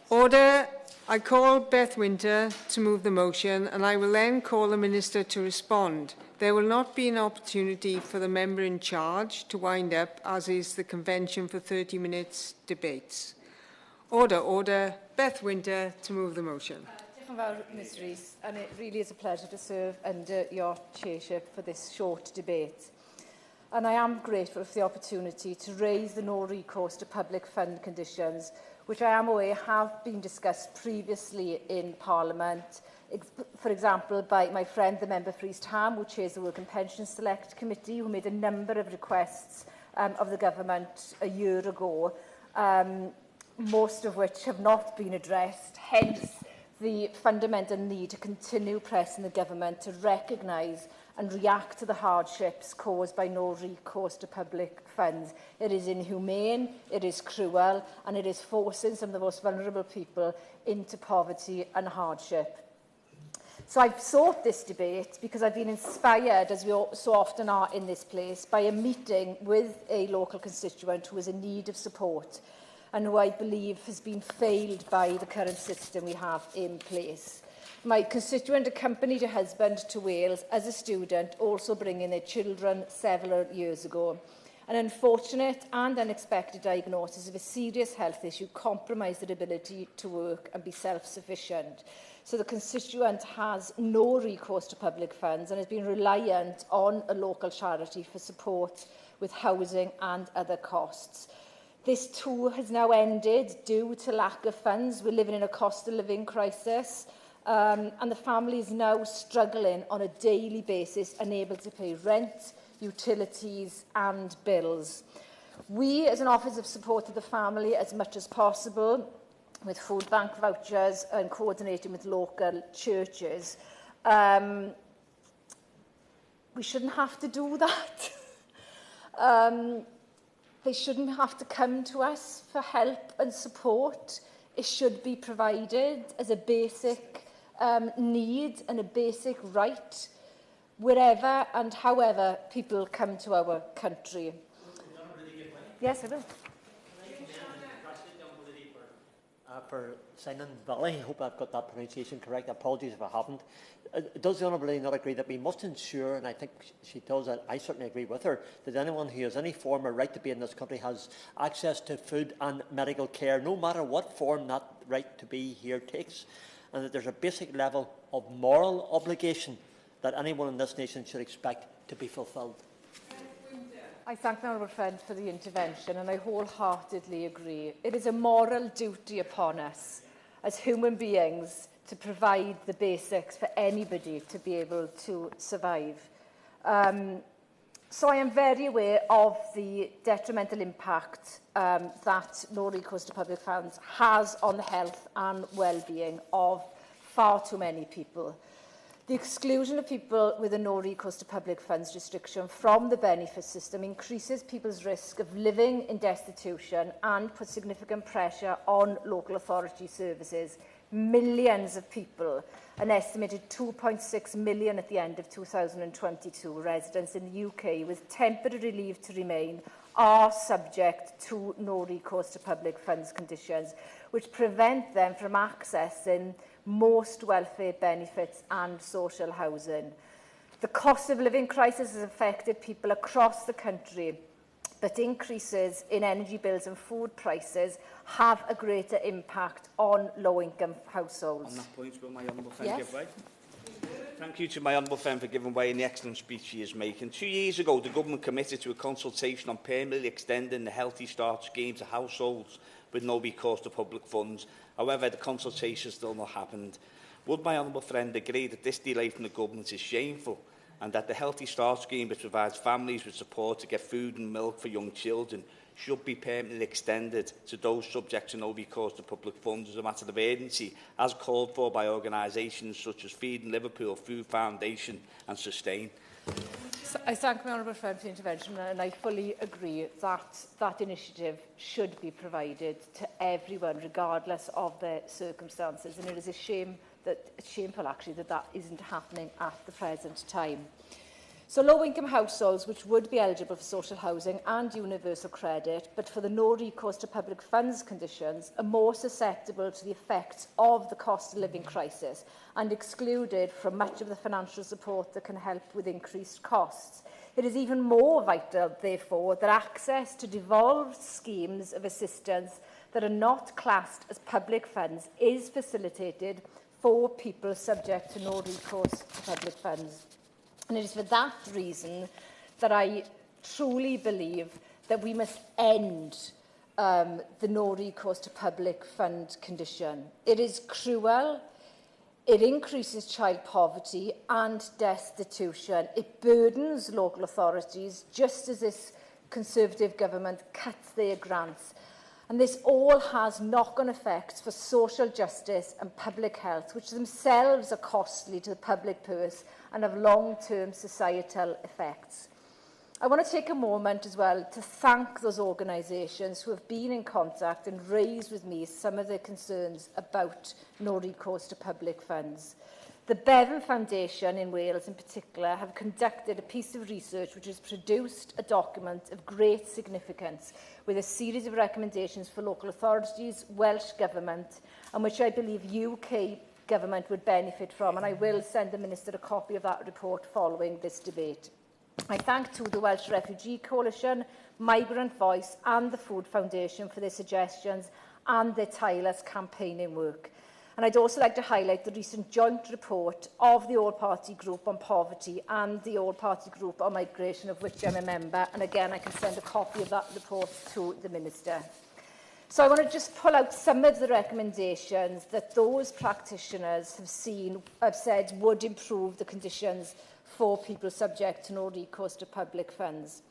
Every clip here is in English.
Order. I call Beth Winter to move the motion, and I will then call the Minister to respond. There will not be an opportunity for the member in charge to wind up, as is the convention for 30 minutes debates. Order, order. Beth Winter to move the motion. Ms Rees, and it really is a pleasure to serve under your chairship for this short debate. And I am grateful for the opportunity to raise the no recourse to public fund conditions, which I am aware have been discussed previously in Parliament, for example, by my friend, the member for East Ham, who chairs the Work and Pension Select Committee, who made a number of requests of the government a year ago, most of which have not been addressed, hence the fundamental need to continue pressing the government to recognise and react to the hardships caused by no recourse to public funds. It is inhumane, it is cruel, and it is forcing some of the most vulnerable people into poverty and hardship. So I've sought this debate because I've been inspired, as we so often are in this place, by a meeting with a local constituent who is in need of support and who I believe has been failed by the current system we have in place. My constituent accompanied her husband to Wales as a student, also bringing their children several years ago. An unfortunate and unexpected diagnosis of a serious health issue compromised their ability to work and be self-sufficient. So the constituent has no recourse to public funds and has been reliant on a local charity for support with housing and other costs. This too has now ended due to lack of funds. We're living in a cost of living crisis. And the family is now struggling on a daily basis, unable to pay rent, utilities and bills. We, as an Office, have supported the family as much as possible with food bank vouchers and coordinating with local churches. We shouldn't have to do that. They shouldn't have to come to us for help and support. It should be provided as a basic need and a basic right wherever and however people come to our country. Yes, I will. For Sinan Valley, I hope I've got that pronunciation correct. Apologies if I haven't. Does the Honourable Lady not agree that we must ensure, and I think she does, and I certainly agree with her, that anyone who has any form of right to be in this country has access to food and medical care, no matter what form that right to be here takes, and that there's a basic level of moral obligation that anyone in this nation should expect to be fulfilled? I thank my honourable friend for the intervention, and I wholeheartedly agree. It is a moral duty upon us as human beings to provide the basics for anybody to be able to survive. So I am very aware of the detrimental impact that no recourse to public funds has on the health and well-being of far too many people. The exclusion of people with a no recourse to public funds restriction from the benefit system increases people's risk of living in destitution and puts significant pressure on local authority services. Millions of people, an estimated 2.6 million at the end of 2022, residents in the UK with temporary leave to remain are subject to no recourse to public funds conditions, which prevent them from accessing most welfare benefits and social housing. The cost of living crisis has affected people across the country, but increases in energy bills and food prices have a greater impact on low-income households. On that point, will my honourable friend give way? Thank you to my honourable friend for giving way in the excellent speech she is making. 2 years ago, the government committed to a consultation on permanently extending the Healthy Start scheme to households with no recourse to public funds. However, the consultation still not happened. Would my honourable friend agree that this delay from the government is shameful and that the Healthy Start scheme, which provides families with support to get food and milk for young children, should be permanently extended to those subject to no recourse to public funds as a matter of urgency, as called for by organisations such as Feeding Liverpool, Food Foundation and Sustain? I thank my honourable friend for the intervention, and I fully agree that that initiative should be provided to everyone, regardless of their circumstances. And it is a shame that, shameful actually, that that isn't happening at the present time. So low-income households which would be eligible for social housing and universal credit, but for the no recourse to public funds conditions, are more susceptible to the effects of the cost of living crisis and excluded from much of the financial support that can help with increased costs. It is even more vital, therefore, that access to devolved schemes of assistance that are not classed as public funds is facilitated for people subject to no recourse to public funds. And it is for that reason that I truly believe that we must end the no recourse to public fund condition. It is cruel, it increases child poverty and destitution, it burdens local authorities just as this Conservative government cuts their grants. And this all has knock-on effects for social justice and public health, which themselves are costly to the public purse and have long-term societal effects. I want to take a moment as well to thank those organisations who have been in contact and raised with me some of their concerns about no recourse to public funds. The Bevan Foundation in Wales in particular have conducted a piece of research which has produced a document of great significance with a series of recommendations for local authorities, Welsh Government, and which I believe UK Government would benefit from, and I will send the Minister a copy of that report following this debate. I thank too the Welsh Refugee Coalition, Migrant Voice and the Food Foundation for their suggestions and their tireless campaigning work. And I'd also like to highlight the recent joint report of the All-Party Group on Poverty and the All-Party Group on Migration, of which I'm a member. And again, I can send a copy of that report to the Minister. So I want to just pull out some of the recommendations that those practitioners have said would improve the conditions for people subject to no recourse to public funds.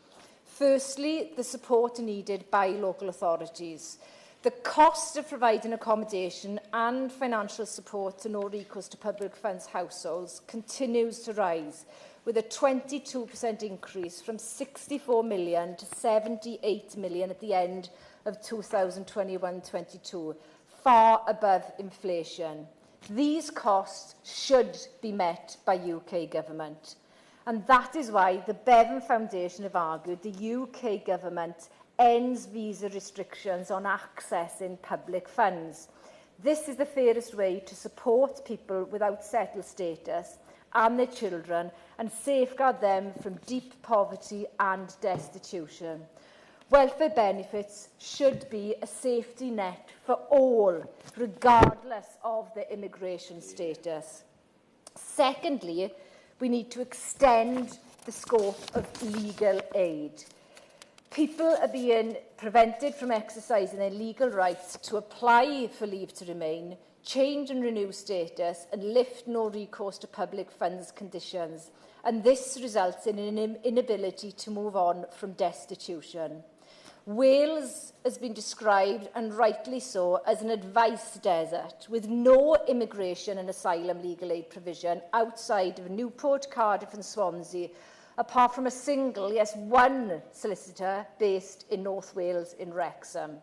Firstly, the support needed by local authorities. The cost of providing accommodation and financial support to no recourse to public funds households continues to rise, with a 22% increase from 64 million to 78 million at the end of 2021-22, far above inflation. These costs should be met by UK Government. And that is why the Bevan Foundation have argued the UK Government ends visa restrictions on accessing public funds. This is the fairest way to support people without settled status and their children and safeguard them from deep poverty and destitution. Welfare benefits should be a safety net for all, regardless of their immigration status. Secondly, we need to extend the scope of legal aid. People are being prevented from exercising their legal rights to apply for leave to remain, change and renew status, and lift no recourse to public funds conditions. And this results in an inability to move on from destitution. Wales has been described, and rightly so, as an advice desert, with no immigration and asylum legal aid provision outside of Newport, Cardiff and Swansea, apart from a single, yes, one solicitor based in North Wales in Wrexham.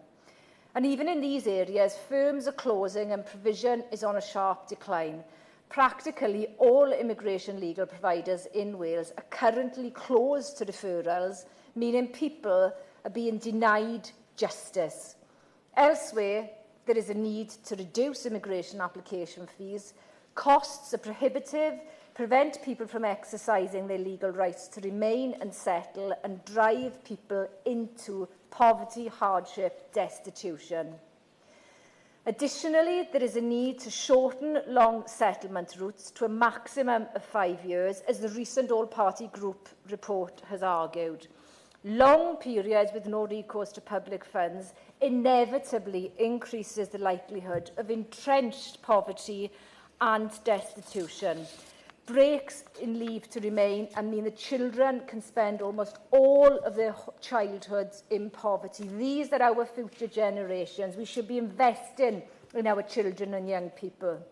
And even in these areas, firms are closing and provision is on a sharp decline. Practically all immigration legal providers in Wales are currently closed to referrals, meaning people are being denied justice. Elsewhere, there is a need to reduce immigration application fees. Costs are prohibitive, prevent people from exercising their legal rights to remain and settle, and drive people into poverty, hardship, destitution. Additionally, there is a need to shorten long settlement routes to a maximum of 5 years, as the recent all-party group report has argued. Long periods with no recourse to public funds inevitably increases the likelihood of entrenched poverty and destitution. Breaks in leave to remain and mean that children can spend almost all of their childhoods in poverty. These are our future generations. We should be investing in our children and young people.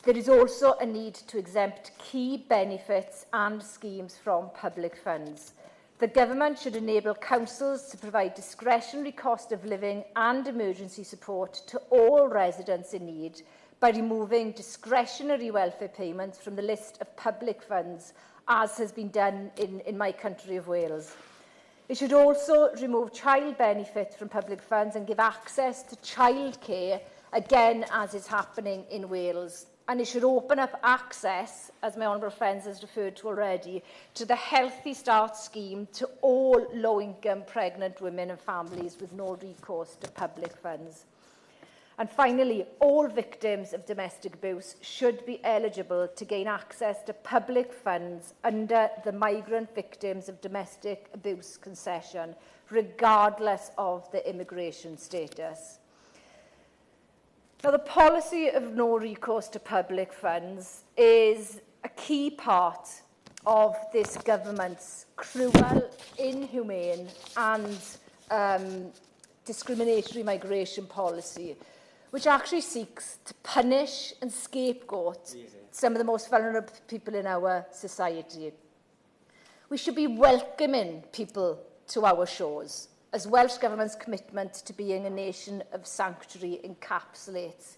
There is also a need to exempt key benefits and schemes from public funds. The government should enable councils to provide discretionary cost of living and emergency support to all residents in need by removing discretionary welfare payments from the list of public funds as has been done in my country of Wales. It should also remove child benefit from public funds and give access to childcare, again, as is happening in Wales. And it should open up access, as my honourable friends has referred to already, to the Healthy Start scheme to all low-income pregnant women and families with no recourse to public funds. And finally, all victims of domestic abuse should be eligible to gain access to public funds under the Migrant Victims of Domestic Abuse concession, regardless of their immigration status. Now, the policy of no recourse to public funds is a key part of this government's cruel, inhumane and discriminatory migration policy, which actually seeks to punish and scapegoat some of the most vulnerable people in our society. We should be welcoming people to our shores, as Welsh Government's commitment to being a nation of sanctuary encapsulates,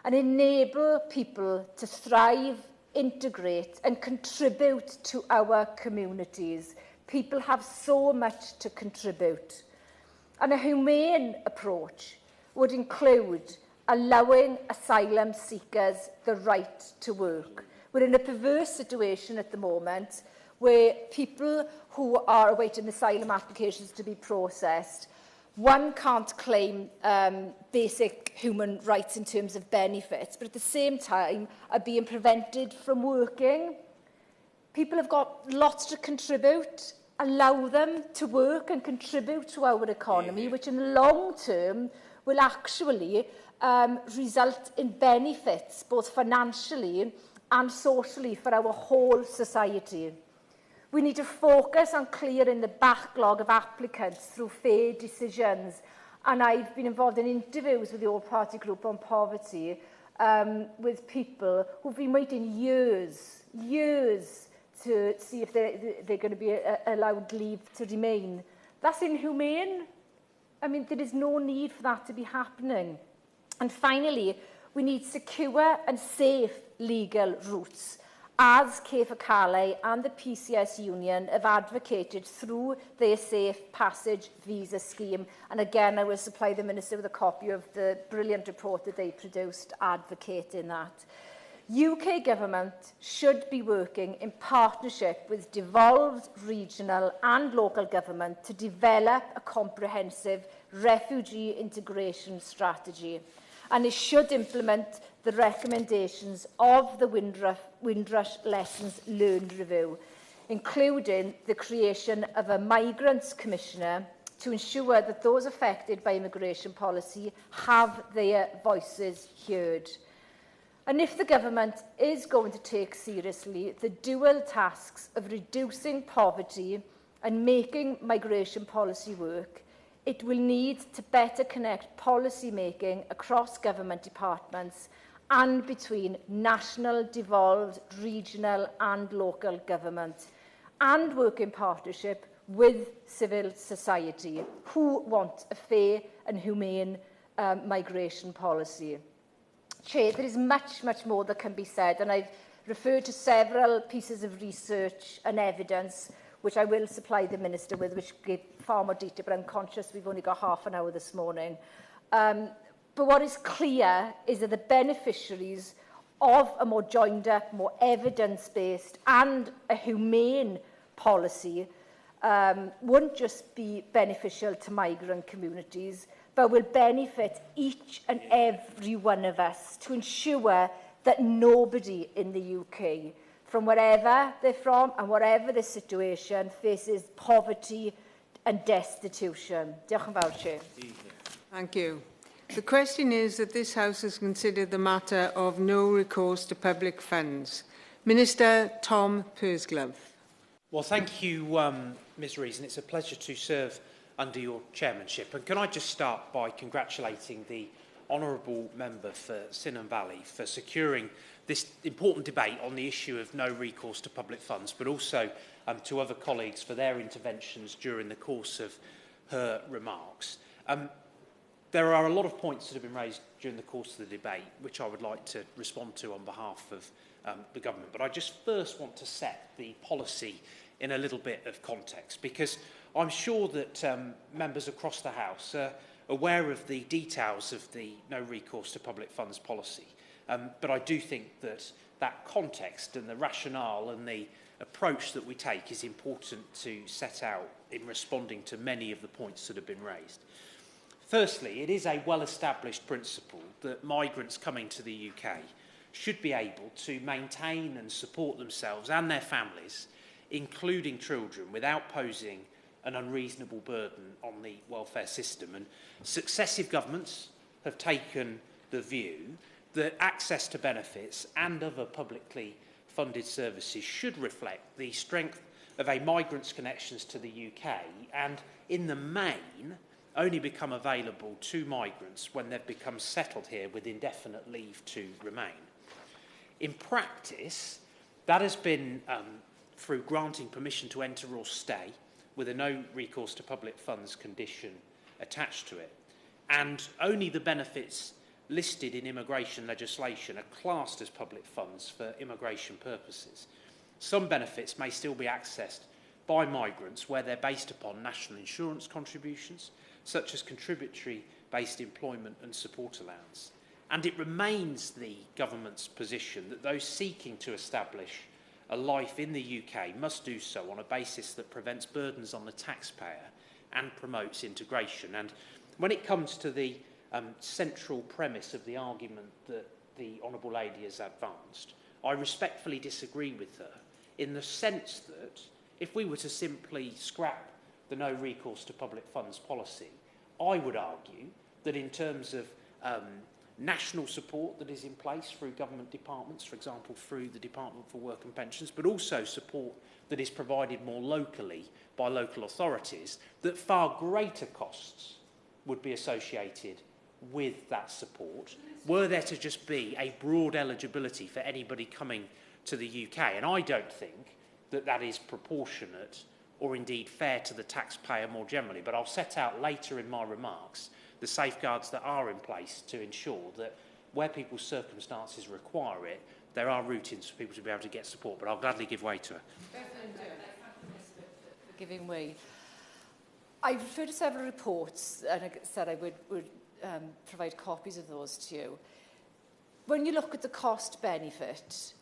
and enable people to thrive, integrate and contribute to our communities. People have so much to contribute. And a humane approach would include allowing asylum seekers the right to work. We're in a perverse situation at the moment where people who are awaiting asylum applications to be processed, one can't claim basic human rights in terms of benefits, but at the same time are being prevented from working. People have got lots to contribute. Allow them to work and contribute to our economy, which in the long term will actually result in benefits, both financially and socially, for our whole society. We need to focus on clearing the backlog of applicants through fair decisions. And I've been involved in interviews with the All-Party Group on Poverty with people who've been waiting years to see if they're going to be allowed leave to remain. That's inhumane. I mean, there is no need for that to be happening. And finally, we need secure and safe legal routes, as Cefa Calais and the PCS Union have advocated through their Safe Passage Visa Scheme. And again, I will supply the Minister with a copy of the brilliant report that they produced advocating that. UK Government should be working in partnership with devolved regional and local government to develop a comprehensive refugee integration strategy. And it should implement the recommendations of the Windrush Lessons Learned Review, including the creation of a Migrants Commissioner to ensure that those affected by immigration policy have their voices heard. And if the government is going to take seriously the dual tasks of reducing poverty and making migration policy work, it will need to better connect policy making across government departments and between national, devolved, regional and local government, and work in partnership with civil society who want a fair and humane migration policy. Chair, there is much more that can be said, and I've referred to several pieces of research and evidence which I will supply the Minister with, which give far more detail, but I'm conscious we've only got half an hour this morning. But what is clear is that the beneficiaries of a more joined-up, more evidence-based and a humane policy won't just be beneficial to migrant communities, but will benefit each and every one of us to ensure that nobody in the UK, from wherever they're from and whatever the situation, faces poverty and destitution. Diolch yn fawr, Chair. Thank you. The question is that this House has considered the matter of no recourse to public funds. Minister Tom Pursglove. Well, thank you, Ms Rees, it's a pleasure to serve under your chairmanship. And can I just start by congratulating the honourable member for Cynon Valley for securing this important debate on the issue of no recourse to public funds, but also to other colleagues for their interventions during the course of her remarks. There are a lot of points that have been raised during the course of the debate, which I would like to respond to on behalf of the government. But I just first want to set the policy in a little bit of context, because I'm sure that members across the House are aware of the details of the no recourse to public funds policy. But I do think that that context and the rationale and the approach that we take is important to set out in responding to many of the points that have been raised. Firstly, it is a well-established principle that migrants coming to the UK should be able to maintain and support themselves and their families, including children, without posing an unreasonable burden on the welfare system. And successive governments have taken the view that access to benefits and other publicly funded services should reflect the strength of a migrant's connections to the UK and, in the main, only become available to migrants when they've become settled here with indefinite leave to remain. In practice, that has been through granting permission to enter or stay with a no recourse to public funds condition attached to it. And only the benefits listed in immigration legislation are classed as public funds for immigration purposes. Some benefits may still be accessed by migrants where they're based upon national insurance contributions, such as contributory-based employment and support allowance. And it remains the government's position that those seeking to establish a life in the UK must do so on a basis that prevents burdens on the taxpayer and promotes integration. And when it comes to the central premise of the argument that the Honourable Lady has advanced, I respectfully disagree with her in the sense that if we were to simply scrap the no recourse to public funds policy, I would argue that in terms of national support that is in place through government departments, for example, through the Department for Work and Pensions, but also support that is provided more locally by local authorities, that far greater costs would be associated with that support were there to just be a broad eligibility for anybody coming to the UK. And I don't think that that is proportionate or indeed fair to the taxpayer more generally. But I'll set out later in my remarks the safeguards that are in place to ensure that where people's circumstances require it, there are routines for people to be able to get support. But I'll gladly give way to her. For giving way. I referred to several reports and I said I would provide copies of those to you. When you look at the cost benefit,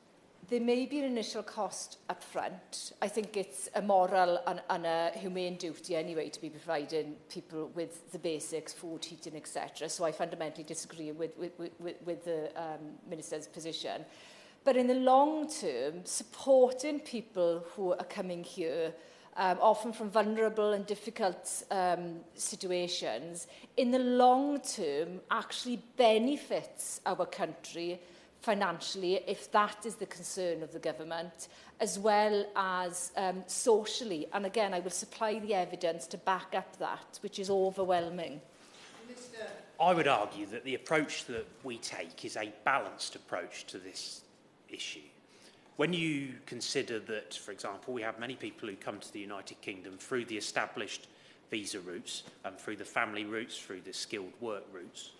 there may be an initial cost up front. I think it's a moral and a humane duty anyway to be providing people with the basics, food, heating, etc. So I fundamentally disagree with the Minister's position. But in the long term, supporting people who are coming here, often from vulnerable and difficult situations, in the long term actually benefits our country financially, if that is the concern of the government, as well as socially. And again, I will supply the evidence to back up that, which is overwhelming. I would argue that the approach that we take is a balanced approach to this issue. When you consider that, for example, we have many people who come to the United Kingdom through the established visa routes, through the family routes, through the skilled work routes,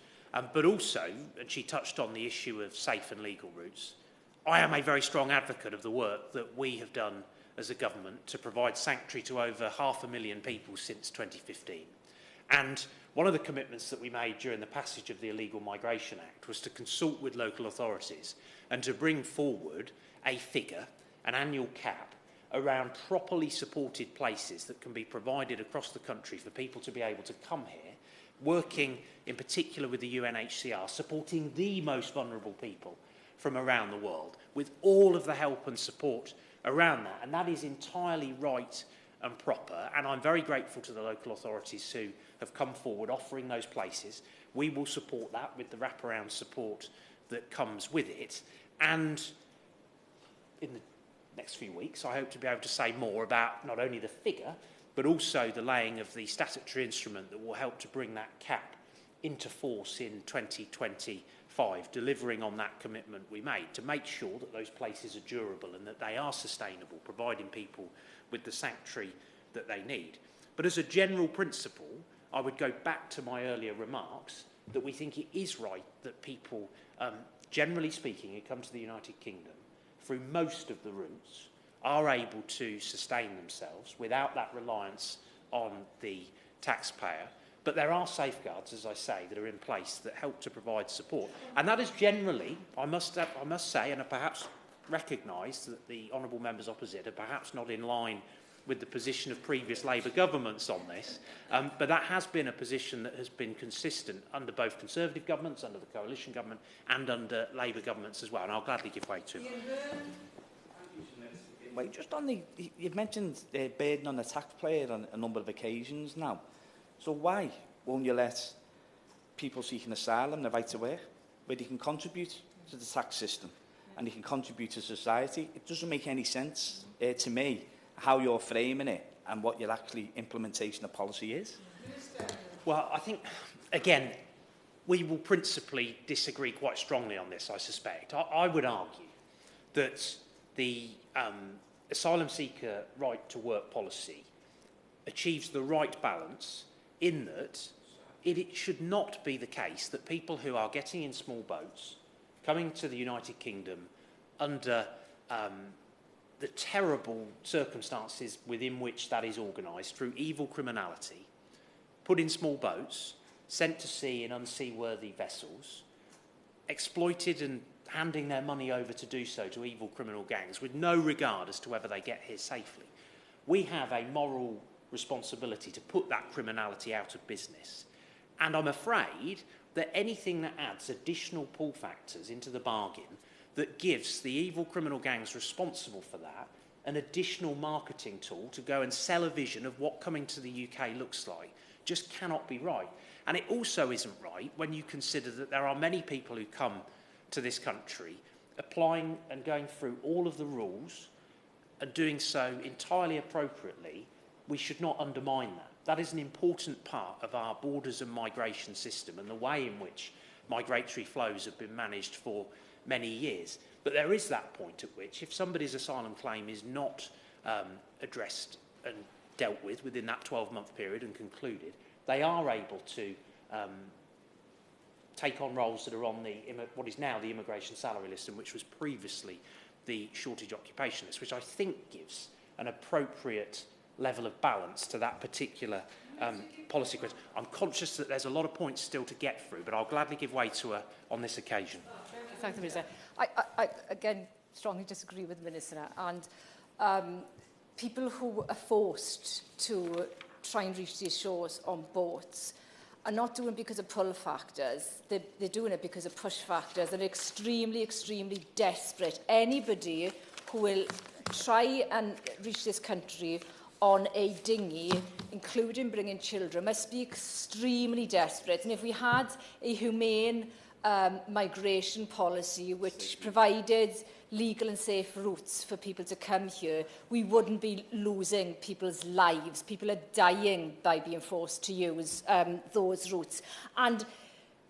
but also, and she touched on the issue of safe and legal routes, I am a very strong advocate of the work that we have done as a government to provide sanctuary to over 500,000 people since 2015. And one of the commitments that we made during the passage of the Illegal Migration Act was to consult with local authorities and to bring forward a figure, an annual cap, around properly supported places that can be provided across the country for people to be able to come here, working in particular with the UNHCR, supporting the most vulnerable people from around the world, with all of the help and support around that. And that is entirely right and proper. And I'm very grateful to the local authorities who have come forward offering those places. We will support that with the wraparound support that comes with it. And in the next few weeks, I hope to be able to say more about not only the figure, but also the laying of the statutory instrument that will help to bring that cap into force in 2025, delivering on that commitment we made to make sure that those places are durable and that they are sustainable, providing people with the sanctuary that they need. But as a general principle, I would go back to my earlier remarks that we think it is right that people, generally speaking, who come to the United Kingdom through most of the routes are able to sustain themselves without that reliance on the taxpayer. But there are safeguards, as I say, that are in place that help to provide support. And that is generally, I must say, and perhaps recognise that the honourable members opposite are perhaps not in line with the position of previous Labour governments on this, but that has been a position that has been consistent under both Conservative governments, under the coalition government, and under Labour governments as well, and I'll gladly give way to it. Wait, just on you've mentioned the burden on the taxpayer on a number of occasions now. So why won't you let people seeking asylum the right to work, where they can contribute to the tax system and they can contribute to society? It doesn't make any sense to me how you're framing it and what your actually implementation of policy is. Well, I think, again, we will principally disagree quite strongly on this, I suspect. I would argue that the asylum seeker right to work policy achieves the right balance in that it should not be the case that people who are getting in small boats, coming to the United Kingdom under the terrible circumstances within which that is organised through evil criminality, put in small boats, sent to sea in unseaworthy vessels, exploited and handing their money over to do so to evil criminal gangs with no regard as to whether they get here safely. We have a moral responsibility to put that criminality out of business. And I'm afraid that anything that adds additional pull factors into the bargain that gives the evil criminal gangs responsible for that an additional marketing tool to go and sell a vision of what coming to the UK looks like just cannot be right. And it also isn't right when you consider that there are many people who come to this country applying and going through all of the rules and doing so entirely appropriately. We should not undermine that. That is an important part of our borders and migration system and the way in which migratory flows have been managed for many years. But there is that point at which, if somebody's asylum claim is not addressed and dealt with within that 12-month period and concluded, they are able to take on roles that are on the what is now the immigration salary list and which was previously the shortage occupation list, which I think gives an appropriate level of balance to that particular policy question. I'm conscious that there's a lot of points still to get through, but I'll gladly give way to her on this occasion. Thank you, Minister. I again strongly disagree with the Minister, and people who are forced to try and reach these shores on boats are not doing it because of pull factors. They're doing it because of push factors. They're extremely, extremely desperate. Anybody who will try and reach this country on a dinghy, including bringing children, must be extremely desperate. And if we had a humane migration policy which provided legal and safe routes for people to come here, we wouldn't be losing people's lives. People are dying by being forced to use those routes. And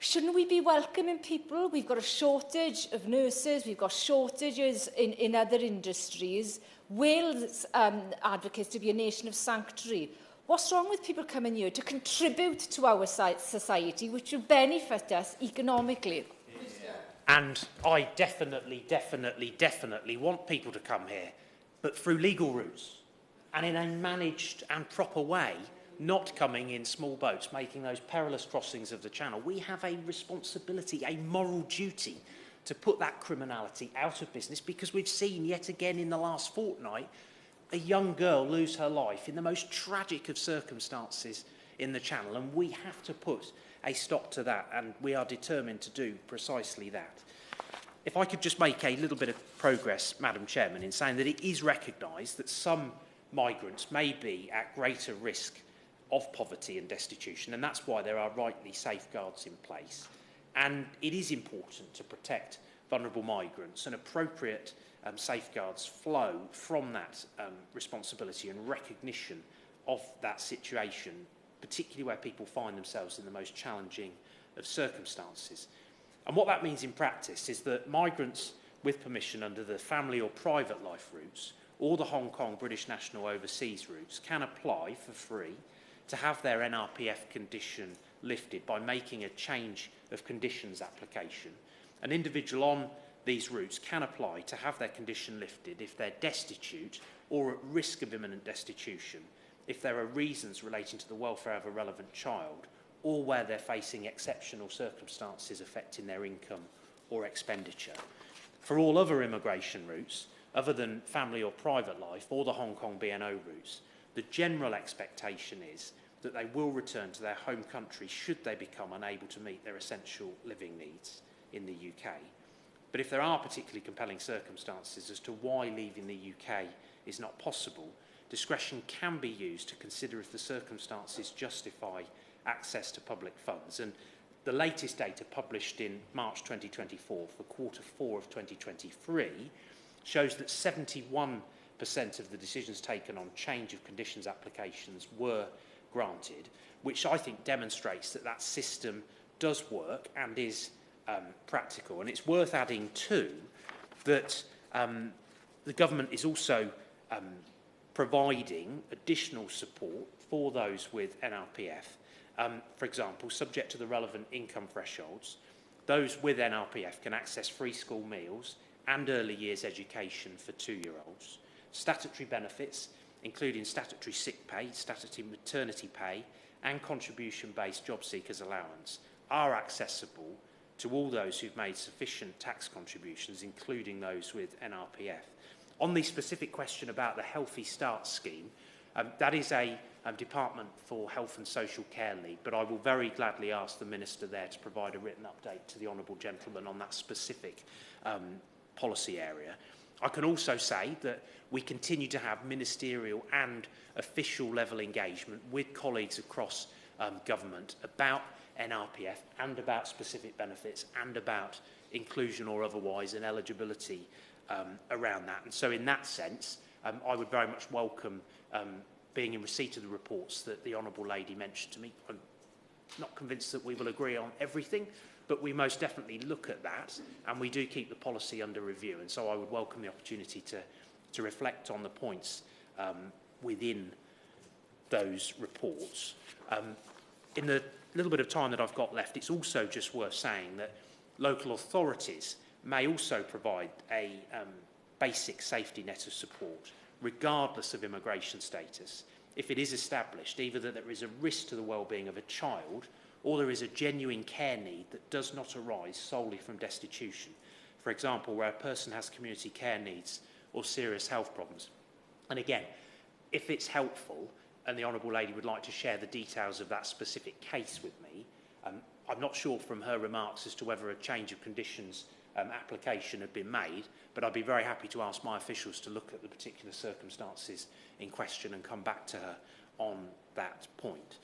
shouldn't we be welcoming people? We've got a shortage of nurses, we've got shortages in other industries. Wales advocates to be a nation of sanctuary. What's wrong with people coming here to contribute to our society, which will benefit us economically? And I definitely want people to come here, but through legal routes and in a managed and proper way, not coming in small boats, making those perilous crossings of the Channel. We have a responsibility, a moral duty to put that criminality out of business, because we've seen yet again in the last fortnight a young girl lose her life in the most tragic of circumstances in the Channel, and we have to put a stop to that, and we are determined to do precisely that. If I could just make a little bit of progress, Madam Chairman, in saying that it is recognised that some migrants may be at greater risk of poverty and destitution, and that's why there are rightly safeguards in place. And it is important to protect vulnerable migrants, and appropriate safeguards flow from that responsibility and recognition of that situation, particularly where people find themselves in the most challenging of circumstances. And what that means in practice is that migrants with permission under the family or private life routes or the Hong Kong British National Overseas routes can apply for free to have their NRPF condition lifted by making a change of conditions application. An individual on these routes can apply to have their condition lifted if they're destitute or at risk of imminent destitution, if there are reasons relating to the welfare of a relevant child, or where they're facing exceptional circumstances affecting their income or expenditure. For all other immigration routes, other than family or private life or the Hong Kong BNO routes, the general expectation is that they will return to their home country should they become unable to meet their essential living needs in the UK. But if there are particularly compelling circumstances as to why leaving the UK is not possible, discretion can be used to consider if the circumstances justify access to public funds. And the latest data published in March 2024 for Q4 of 2023 shows that 71% of the decisions taken on change of conditions applications were granted, which I think demonstrates that that system does work and is practical. And it's worth adding too that the government is also providing additional support for those with NRPF. For example, subject to the relevant income thresholds, those with NRPF can access free school meals and early years education for 2-year-olds. Statutory benefits, including statutory sick pay, statutory maternity pay, and contribution-based job seekers allowance, are accessible to all those who've made sufficient tax contributions, including those with NRPF. On the specific question about the Healthy Start scheme, that is a Department for Health and Social Care lead, but I will very gladly ask the Minister there to provide a written update to the Honourable Gentleman on that specific policy area. I can also say that we continue to have ministerial and official level engagement with colleagues across government about NRPF and about specific benefits and about inclusion or otherwise and eligibility around that. And so in that sense, I would very much welcome being in receipt of the reports that the Honourable Lady mentioned to me. I'm not convinced that we will agree on everything, but we most definitely look at that and we do keep the policy under review. And so I would welcome the opportunity to reflect on the points within those reports. In the little bit of time that I've got left, it's also just worth saying that local authorities may also provide a basic safety net of support, regardless of immigration status, if it is established either that there is a risk to the well-being of a child or there is a genuine care need that does not arise solely from destitution. For example, where a person has community care needs or serious health problems. And again, if it's helpful and the Honourable Lady would like to share the details of that specific case with me, I'm not sure from her remarks as to whether a change of conditions application had been made, but I'd be very happy to ask my officials to look at the particular circumstances in question and come back to her on that point.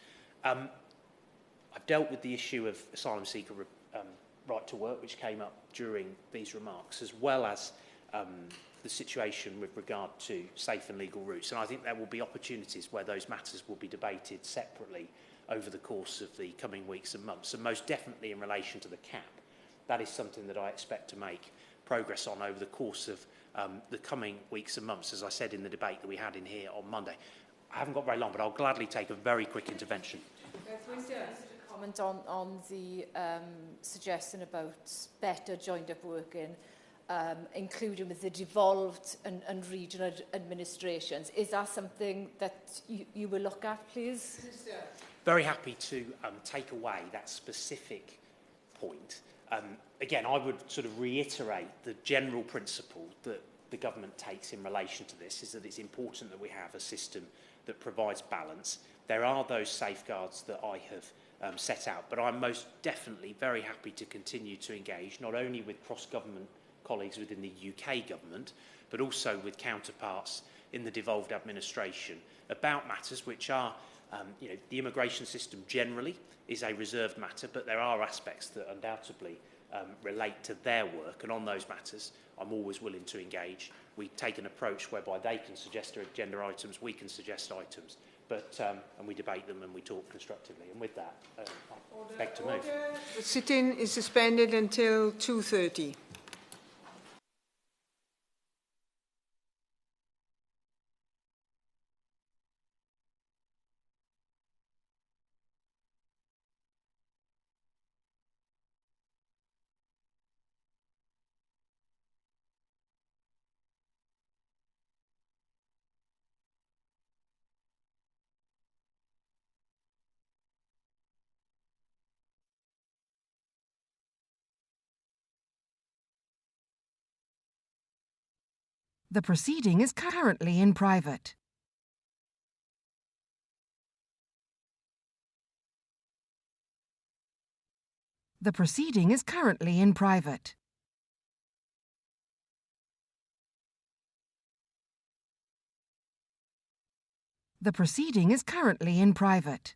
I've dealt with the issue of asylum seeker right to work, which came up during these remarks, as well as the situation with regard to safe and legal routes. And I think there will be opportunities where those matters will be debated separately over the course of the coming weeks and months, and most definitely in relation to the cap. That is something that I expect to make progress on over the course of the coming weeks and months, as I said in the debate that we had in here on Monday. I haven't got very long, but I'll gladly take a very quick intervention. Comment on the suggestion about better joined-up working, including with the devolved and regional administrations. Is that something that you will look at, please? Very happy to take away that specific point. Again, I would sort of reiterate the general principle that the government takes in relation to this, is that it's important that we have a system that provides balance. There are those safeguards that I have set out, but I'm most definitely very happy to continue to engage, not only with cross-government colleagues within the UK government, but also with counterparts in the devolved administration about matters which are, the immigration system generally is a reserved matter, but there are aspects that undoubtedly relate to their work, and on those matters I'm always willing to engage. We take an approach whereby they can suggest agenda items, we can suggest items, but and we debate them and we talk constructively. And with that, I beg to move. The sit-in is suspended until 2:30. The proceeding is currently in private. The proceeding is currently in private. The proceeding is currently in private.